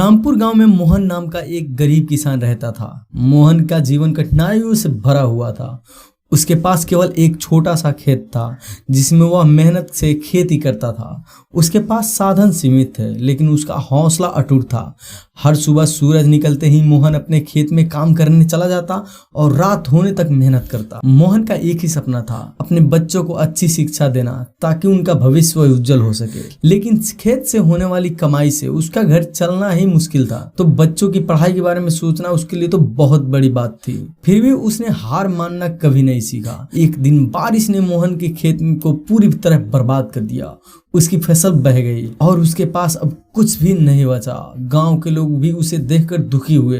रामपुर गांव में मोहन नाम का एक गरीब किसान रहता था। मोहन का जीवन कठिनाइयों से भरा हुआ था। उसके पास केवल एक छोटा सा खेत था जिसमें वह मेहनत से खेती करता था। उसके पास साधन सीमित थे, लेकिन उसका हौसला अटूट था। हर सुबह सूरज निकलते ही मोहन अपने खेत में काम करने चला जाता और रात होने तक मेहनत करता। मोहन का एक ही सपना था, अपने बच्चों को अच्छी शिक्षा देना ताकि उनका भविष्य उज्जवल हो सके। लेकिन खेत से होने वाली कमाई से उसका घर चलना ही मुश्किल था, तो बच्चों की पढ़ाई के बारे में सोचना उसके लिए तो बहुत बड़ी बात थी। फिर भी उसने हार मानना कभी नहीं सीखा। एक दिन बारिश ने मोहन के खेत को पूरी तरह बर्बाद कर दिया। उसकी फसल बह गई और उसके पास अब कुछ भी नहीं बचा। गांव के लोग भी उसे देखकर दुखी हुए।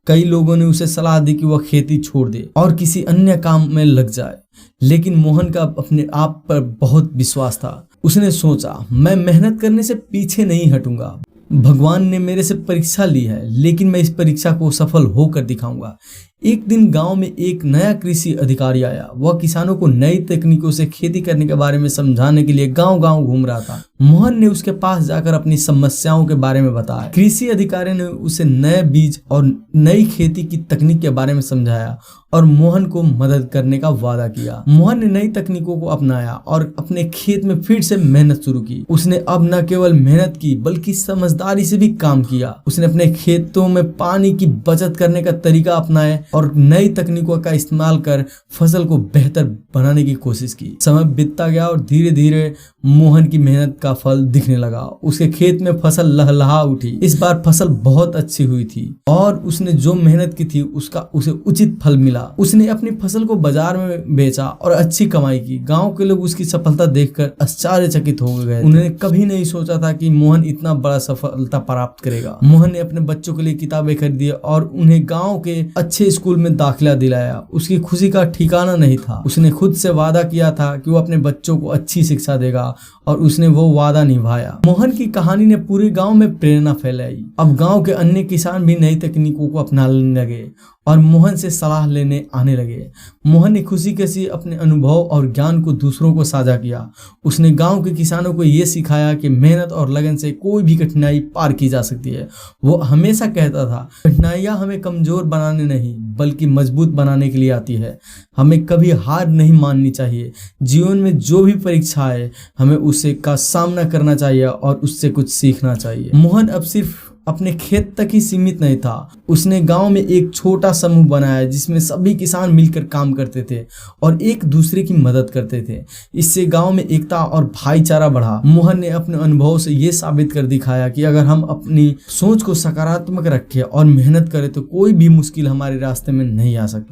कई लोगों ने उसे सलाह दी कि वह खेती छोड़ दे और किसी अन्य काम में लग जाए, लेकिन मोहन का अपने आप पर बहुत विश्वास था। उसने सोचा, मैं मेहनत करने से पीछे नहीं हटूंगा। भगवान ने मेरे से परीक्षा ली है, लेकिन मैं इस परीक्षा को सफल होकर दिखाऊंगा। एक दिन गांव में एक नया कृषि अधिकारी आया। वह किसानों को नई तकनीकों से खेती करने के बारे में समझाने के लिए गांव-गांव घूम रहा था। मोहन ने उसके पास जाकर अपनी समस्याओं के बारे में बताया। कृषि अधिकारी ने उसे नए बीज और नई खेती की तकनीक के बारे में समझाया और मोहन को मदद करने का वादा किया। मोहन ने नई तकनीकों को अपनाया और अपने खेत में फिर से मेहनत शुरू की। उसने अब न केवल मेहनत की बल्कि समझदारी से भी काम किया। उसने अपने खेतों में पानी की बचत करने का तरीका अपनाया और नई तकनीकों का इस्तेमाल कर फसल को बेहतर बनाने की कोशिश की। समय बीतता गया और धीरे धीरे मोहन की मेहनत का फल दिखने लगा। उसके खेत में फसल लहलहा उठी। इस बार फसल बहुत अच्छी हुई थी और उसने जो मेहनत की थी उसे उचित फल मिला। उसने अपनी फसल को बाजार में बेचा और अच्छी कमाई की। गांव के लोग उसकी सफलता देखकर आश्चर्यचकित हो गए। उन्होंने कभी नहीं सोचा था कि मोहन इतना बड़ा सफलता प्राप्त करेगा। मोहन ने अपने बच्चों के लिए किताबें खरीदी और उन्हें गांव के अच्छे स्कूल में दाखिला दिलाया। उसकी खुशी का ठिकाना नहीं था। उसने खुद से वादा किया था कि वो अपने बच्चों को अच्छी शिक्षा देगा और उसने वो वादा निभाया। मोहन की कहानी ने पूरे गांव में प्रेरणा फैलाई। अब गांव के अन्य किसान भी नई तकनीकों को अपनाने लगे और मोहन से सलाह लेने आने लगे। मोहन ने खुशी खुशी अपने अनुभव और ज्ञान को दूसरों को साझा किया। उसने गांव के किसानों को ये सिखाया कि मेहनत और लगन से कोई भी कठिनाई पार की जा सकती है। वो हमेशा कहता था, कठिनाइयां हमें कमजोर बनाने नहीं बल्कि मजबूत बनाने के लिए आती है। हमें कभी हार नहीं माननी चाहिए। जीवन में जो भी परीक्षा है हमें उसे का सामना करना चाहिए और उससे कुछ सीखना चाहिए। मोहन अब सिर्फ अपने खेत तक ही सीमित नहीं था। उसने गांव में एक छोटा समूह बनाया जिसमें सभी किसान मिलकर काम करते थे और एक दूसरे की मदद करते थे। इससे गांव में एकता और भाईचारा बढ़ा। मोहन ने अपने अनुभव से ये साबित कर दिखाया कि अगर हम अपनी सोच को सकारात्मक रखें और मेहनत करें तो कोई भी मुश्किल हमारे रास्ते में नहीं आ सकती।